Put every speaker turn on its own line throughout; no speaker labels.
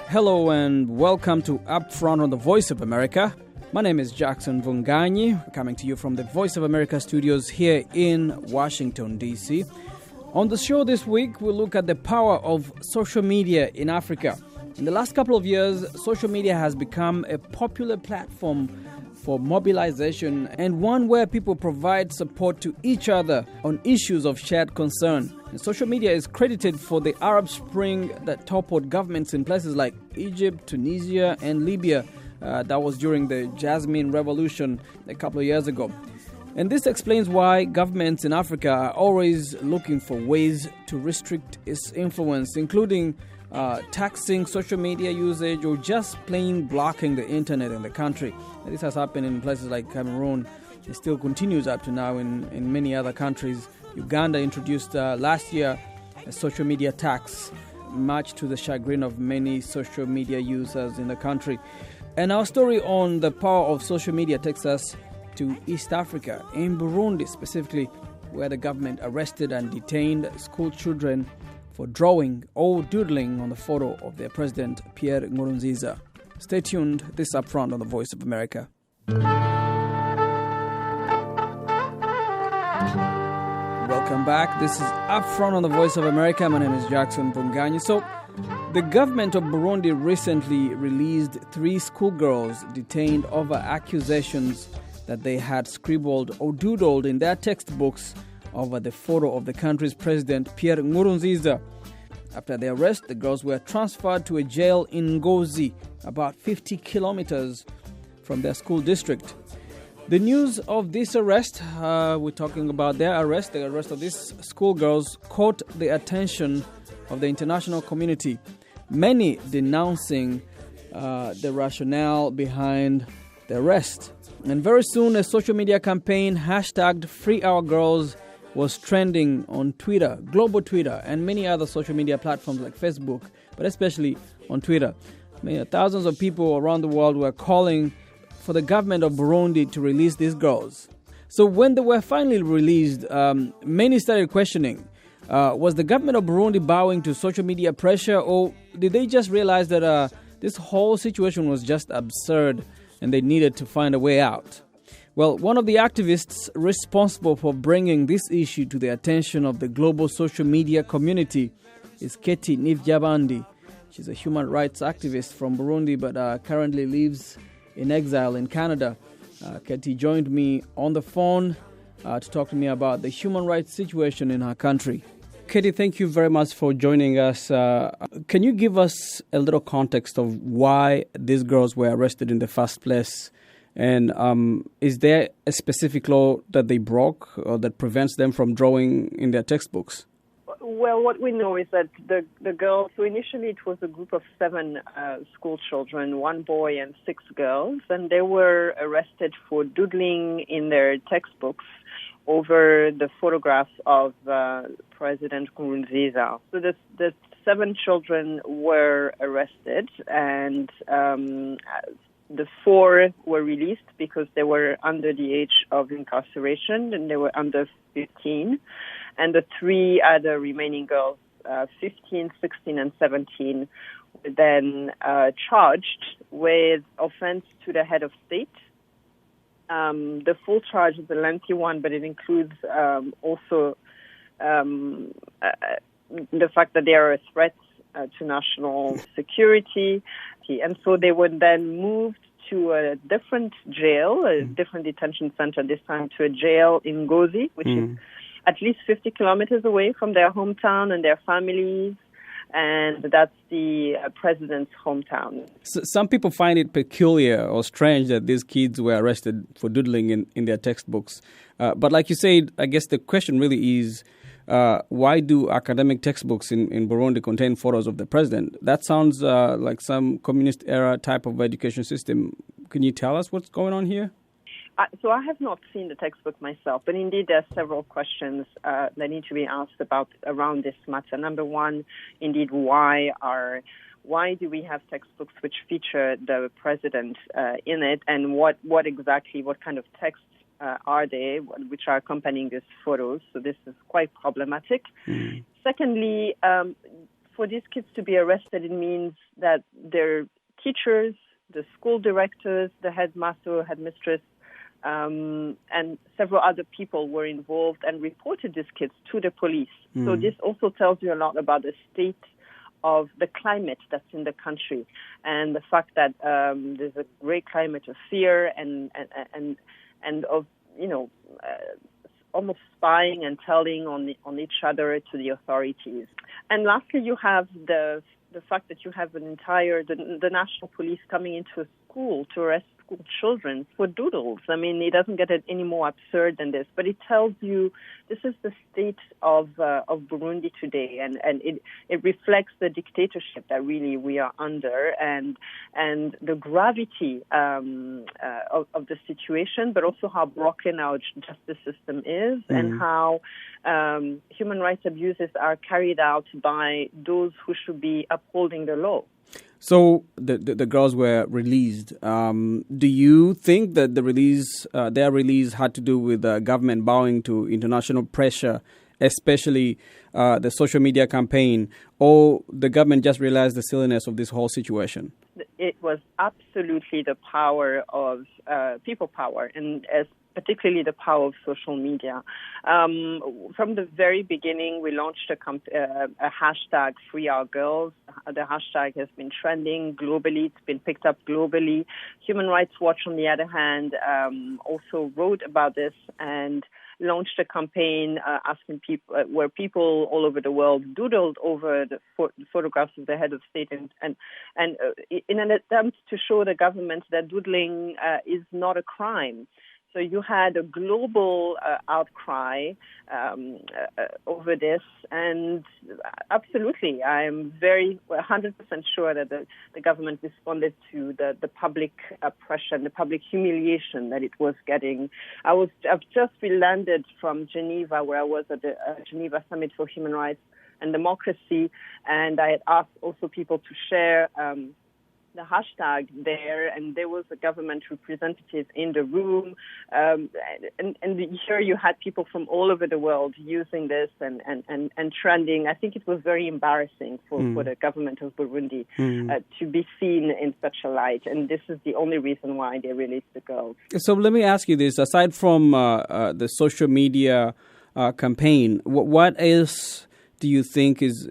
Hello and welcome to Upfront on the Voice of America. My name is Jackson Vunganyi, coming to you from the Voice of America studios here in Washington, D.C. On the show this week, we'll look at the power of social media in Africa. In the last couple of years, social media has become a popular platform for mobilization and one where people provide support to each other on issues of shared concern. And social media is credited for the Arab Spring that toppled governments in places like Egypt, Tunisia, and Libya. That was during the Jasmine Revolution a couple of years ago. And this explains why governments in Africa are always looking for ways to restrict its influence, including taxing social media usage or just plain blocking the internet in the country. And this has happened in places like Cameroon. It still continues up to now in many other countries. Uganda introduced last year a social media tax, much to the chagrin of many social media users in the country. And our story on the power of social media takes us to East Africa, in Burundi specifically, where the government arrested and detained school children for drawing or doodling on the photo of their president, Pierre Nkurunziza. Stay tuned, this is Upfront on the Voice of America. Welcome back. This is Upfront on the Voice of America. My name is Jackson Vunganyi. So, the government of Burundi recently released 3 schoolgirls detained over accusations that they had scribbled or doodled in their textbooks over the photo of the country's president, Pierre Nkurunziza. After the arrest, the girls were transferred to a jail in Ngozi, about 50 kilometers from their school district. The news of this arrest, we're talking about their arrest, the arrest of these schoolgirls, caught the attention of the international community, many denouncing the rationale behind the arrest. And very soon, a social media campaign hashtag Free Our Girls was trending on Twitter, global Twitter, and many other social media platforms like Facebook, but especially on Twitter. Thousands of people around the world were calling for the government of Burundi to release these girls. So when they were finally released, many started questioning, was the government of Burundi bowing to social media pressure, or did they just realize that this whole situation was just absurd and they needed to find a way out? Well, one of the activists responsible for bringing this issue to the attention of the global social media community is Keti Nivyabandi. She's a human rights activist from Burundi, but currently lives in exile in Canada. Keti joined me on the phone to talk to me about the human rights situation in her country. Keti, thank you very much for joining us. Can you give us a little context of why these girls were arrested in the first place? And is there a specific law that they broke or that prevents them from drawing in their textbooks?
Well, what we know is that the girls, so initially it was a group of 7 school children, 1 boy and 6 girls, and they were arrested for doodling in their textbooks over the photographs of President Nkurunziza. So the 7 children were arrested, and the 4 were released because they were under the age of incarceration, and they were under 15. And the 3 other remaining girls, 15, 16, and 17, were then charged with offense to the head of state. The full charge is a lengthy one, but it includes also the fact that they are a threat to national security. And so they were then moved to a different jail, a different detention center, this time to a jail in Ngozi, which is at least 50 kilometers away from their hometown and their families. And that's the president's hometown.
So some people find it peculiar or strange that these kids were arrested for doodling in their textbooks. But like you said, I guess the question really is, why do academic textbooks in Burundi contain photos of the president? That sounds like some communist-era type of education system. Can you tell us what's going on here?
So I have not seen the textbook myself, but indeed there are several questions that need to be asked around this matter. Number one, indeed, why do we have textbooks which feature the president in it, and what kind of texts are they, which are accompanying these photos. So this is quite problematic. Secondly, for these kids to be arrested, it means that their teachers, the school directors, the headmaster, headmistress, and several other people were involved and reported these kids to the police. So this also tells you a lot about the state of the climate that's in the country, and the fact that there's a great climate of fear and of almost spying and telling on each other to the authorities. And lastly, you have the fact that you have the national police coming into a school to arrest school children for doodles. I mean, it doesn't get any more absurd than this, but it tells you this is the state of Burundi today, and it reflects the dictatorship that really we are under, and the gravity of the situation, but also how broken our justice system is, and how human rights abuses are carried out by those who should be upholding the law.
So the girls were released. Do you think that their release had to do with the government bowing to international pressure, especially the social media campaign, or the government just realized the silliness of this whole situation?
It was absolutely the power of people power, and particularly the power of social media. From the very beginning, we launched a hashtag Free Our Girls. The hashtag has been trending globally. It's been picked up globally. Human Rights Watch, on the other hand, also wrote about this and launched a campaign asking people, where people all over the world doodled over the photographs of the head of state, and in an attempt to show the government that doodling is not a crime. So you had a global outcry over this, and absolutely, I'm 100% sure that the government responded to the public pressure and the public humiliation that it was getting. I've just landed from Geneva, where I was at the Geneva Summit for Human Rights and Democracy, and I had asked also people to share the hashtag there, and there was a government representative in the room, and here you had people from all over the world using this and trending. I think it was very embarrassing for the government of Burundi to be seen in such a light, and this is the only reason why they released the girls.
So let me ask you this: aside from the social media campaign, what else do you think is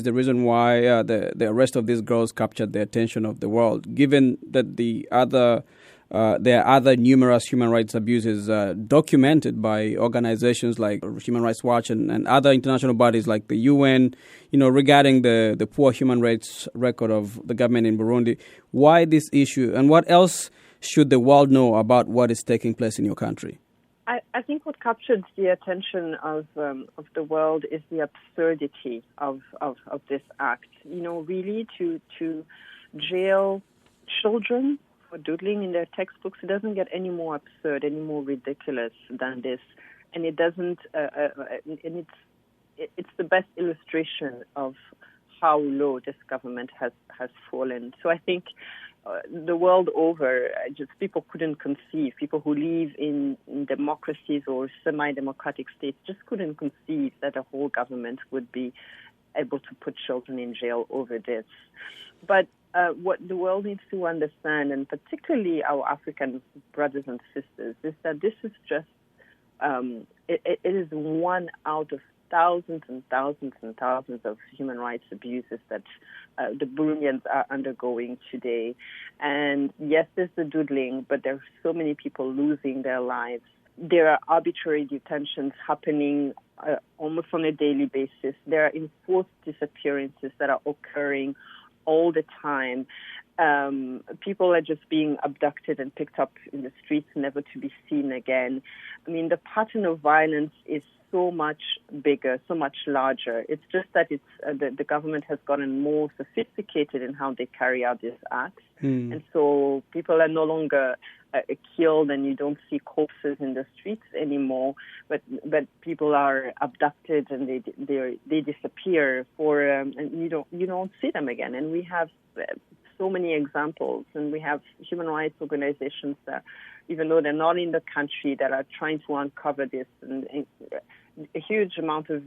the reason why the arrest of these girls captured the attention of the world, given that there are other numerous human rights abuses documented by organizations like Human Rights Watch and other international bodies like the UN, regarding the poor human rights record of the government in Burundi? Why this issue, and what else should the world know about what is taking place in your country?
I think what captured the attention of the world is the absurdity of this act. Really to jail children for doodling in their textbooks, it doesn't get any more absurd, any more ridiculous than this, and it doesn't. And it's the best illustration of how low this government has fallen. So I think. The world over, just people couldn't conceive. People who live in democracies or semi-democratic states just couldn't conceive that a whole government would be able to put children in jail over this. But what the world needs to understand, and particularly our African brothers and sisters, is that this is just, it is one out of thousands and thousands and thousands of human rights abuses that the Burundians are undergoing today. And yes, there's the doodling, but there are so many people losing their lives. There are arbitrary detentions happening almost on a daily basis. There are enforced disappearances that are occurring all the time. People are just being abducted and picked up in the streets, never to be seen again. I mean, the pattern of violence is so much bigger, so much larger. It's just that the government has gotten more sophisticated in how they carry out these acts. And so people are no longer killed, and you don't see corpses in the streets anymore, but people are abducted and they disappear and you don't see them again. And we have so many examples, and we have human rights organizations that even though they're not in the country, that are trying to uncover this, and a huge amount of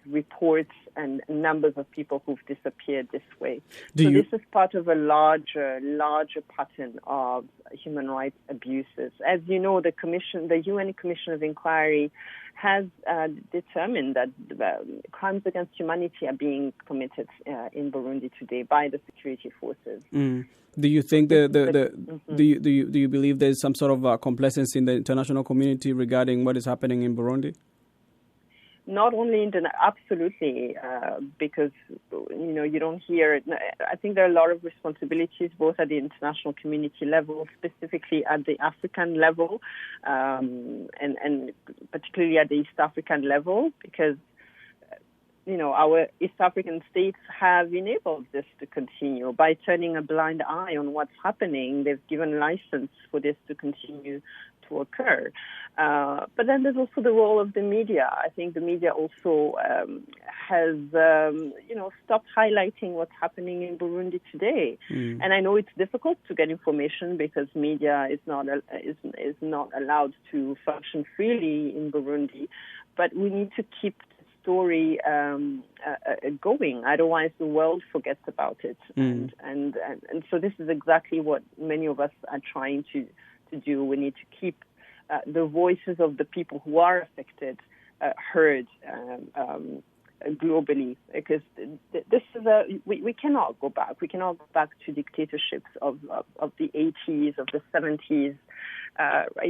reports and numbers of people who've disappeared this way. This is part of a larger pattern of human rights abuses. As you know, the UN Commission of Inquiry has determined that crimes against humanity are being committed in Burundi today by the security forces.
Do you think do you believe there's some sort of complacency in the international community regarding what is happening in Burundi?
Not only absolutely, because you don't hear it. I think there are a lot of responsibilities both at the international community level, specifically at the African level, and particularly at the East African level, because our East African states have enabled this to continue by turning a blind eye on what's happening. They've given license for this to continue to occur. But then there's also the role of the media. I think the media also has, stopped highlighting what's happening in Burundi today. And I know it's difficult to get information because media is not allowed to function freely in Burundi. But we need to keep story going, otherwise the world forgets about it. And so this is exactly what many of us are trying to do. We need to keep the voices of the people who are affected heard globally, because this is we cannot go back. We cannot go back to dictatorships of the 80s, of the 70s.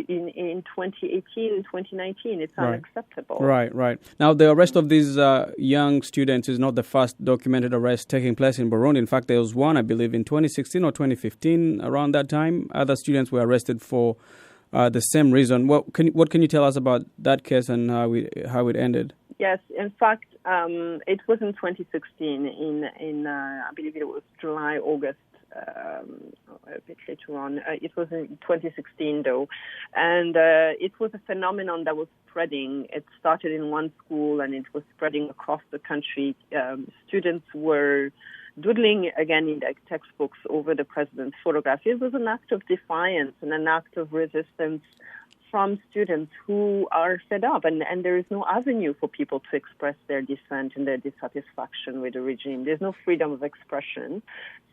In 2018 and 2019, it's unacceptable.
Right. Now, the arrest of these young students is not the first documented arrest taking place in Burundi. In fact, there was one, I believe, in 2016 or 2015. Around that time, other students were arrested for the same reason. What can you tell us about that case and how it ended?
Yes, in fact, it was in 2016. In I believe it was July, August. A bit later on. It was in 2016, though, and it was a phenomenon that was spreading. It started in one school, and it was spreading across the country. Students were doodling again in their textbooks over the president's photograph. It was an act of defiance and an act of resistance from students who are fed up, and there is no avenue for people to express their dissent and their dissatisfaction with the regime. There's no freedom of expression.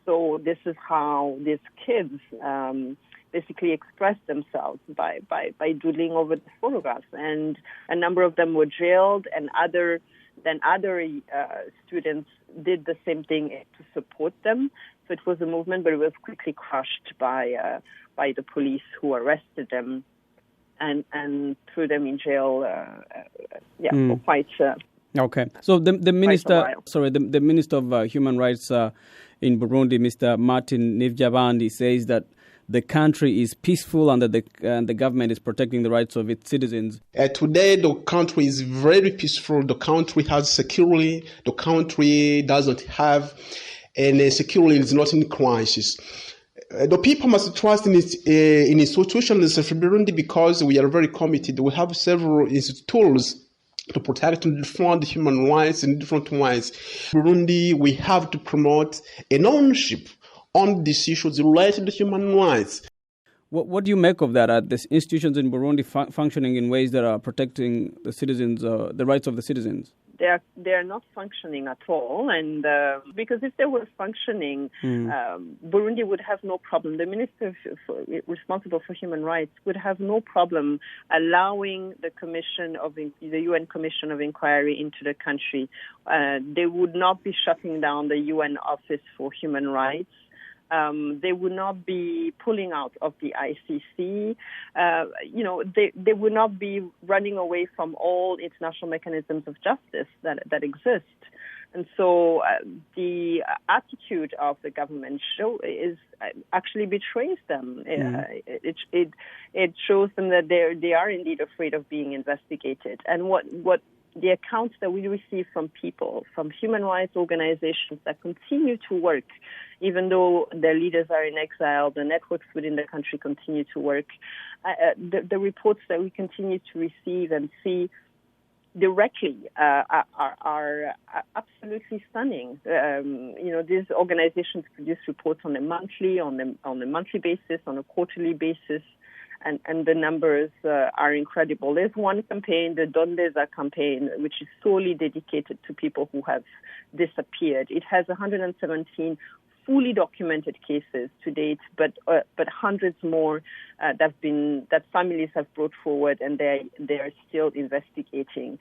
So this is how these kids basically expressed themselves by doodling over the photographs, and a number of them were jailed, and other students did the same thing to support them. So it was a movement, but it was quickly crushed by the police, who arrested them and threw them in jail. For quite.
Okay. So the minister, the Minister of Human Rights in Burundi, Mr. Martin Nivyabandi, says that the country is peaceful and that the government is protecting the rights of its citizens.
Today, the country is very peaceful. The country has security. The country doesn't have any security. Is not in crisis. The people must trust in institutions of Burundi, because we are very committed. We have several tools to protect and defend human rights in different ways. Burundi, we have to promote an ownership on these issues related to human rights.
What do you make of that? These institutions in Burundi functioning in ways that are protecting the citizens, the rights of the citizens?
They are not functioning at all, and because if they were functioning, Burundi would have no problem. The minister responsible for human rights would have no problem allowing the UN Commission of Inquiry into the country. They would not be shutting down the UN Office for Human Rights. They would not be pulling out of the ICC. They would not be running away from all international mechanisms of justice that exist. And so the attitude of the government actually betrays them. It shows them that they are indeed afraid of being investigated. And what the accounts that we receive from people, from human rights organizations that continue to work, even though their leaders are in exile, the networks within the country continue to work, the reports that we continue to receive and see directly are absolutely stunning. These organizations produce reports on a monthly basis, on a quarterly basis, and the numbers are incredible. There's one campaign, the Dondeza campaign, which is solely dedicated to people who have disappeared. It has 117 fully documented cases to date, but hundreds more that families have brought forward, and they are still investigating.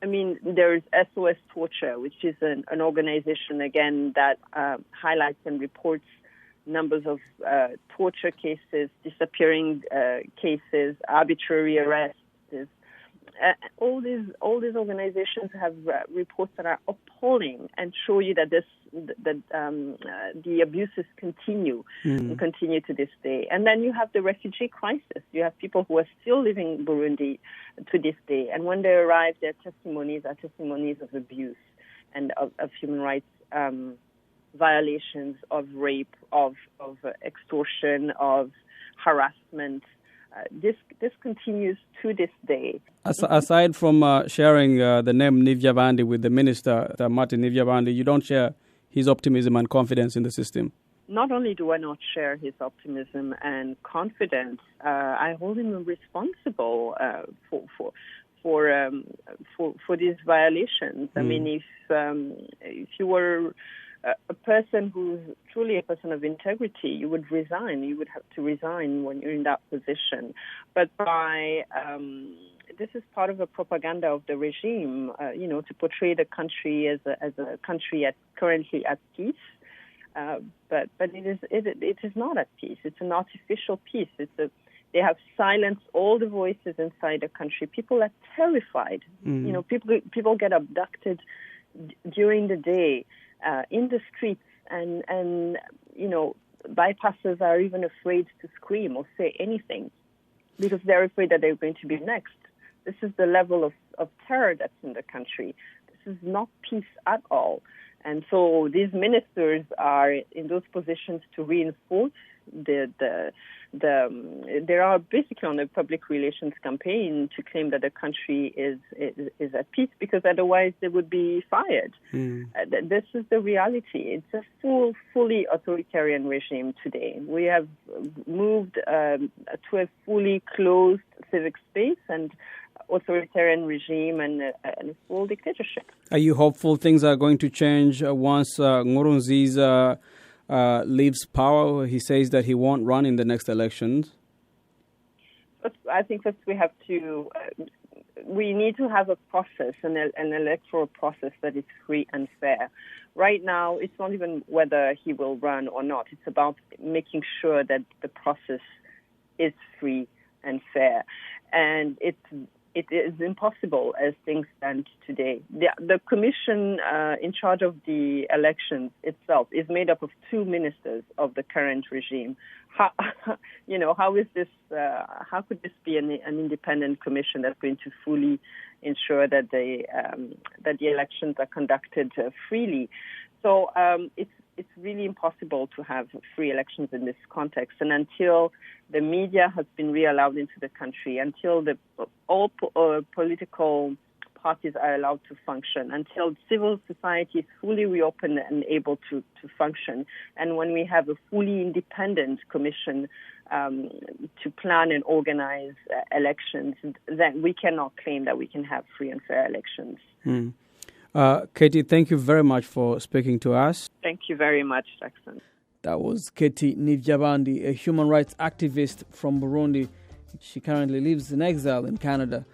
There's SOS Torture, which is an organization again that highlights and reports numbers of torture cases, disappearing cases, arbitrary arrests. All these organizations have reports that are appalling and show you that the abuses continue and continue to this day. And then you have the refugee crisis. You have people who are still living in Burundi to this day, and when they arrive, their testimonies are testimonies of abuse and of human rights violations, of rape, of extortion, of harassment. This continues to this day.
Aside from sharing the name Nivyabandi with the minister, Martin Nivyabandi, you don't share his optimism and confidence in the system?
Not only do I not share his optimism and confidence, I hold him responsible for these violations. I mean, if you were a person who's truly a person of integrity, you would resign. You would have to resign when you're in that position. But this is part of a propaganda of the regime, to portray the country as a country currently at peace. But it is not at peace. It's an artificial peace. They have silenced all the voices inside the country. People are terrified. People get abducted during the day. In the streets, and bypassers are even afraid to scream or say anything because they're afraid that they're going to be next. This is the level of terror that's in the country. This is not peace at all. And so these ministers are in those positions to reinforce they are basically on a public relations campaign to claim that the country is at peace, because otherwise they would be fired. This is the reality. It's a fully authoritarian regime today. We have moved to a fully closed civic space and authoritarian regime and a full dictatorship.
Are you hopeful things are going to change once Nkurunziza leaves power? He says that he won't run in the next elections.
But I think that we need to have a process, an electoral process that is free and fair. Right now, it's not even whether he will run or not. It's about making sure that the process is free and fair. And it is impossible as things stand today. The commission in charge of the elections itself is made up of 2 ministers of the current regime. How is this? How could this be an independent commission that's going to fully ensure that the elections are conducted freely? So it's really impossible to have free elections in this context. And until the media has been reallowed into the country, until all political parties are allowed to function, until civil society is fully reopened and able to function, and when we have a fully independent commission to plan and organize elections, then we cannot claim that we can have free and fair elections.
Katie, thank you very much for speaking to us.
Thank you very much, Jackson.
That was Katie Nivyabandi, a human rights activist from Burundi. She currently lives in exile in Canada.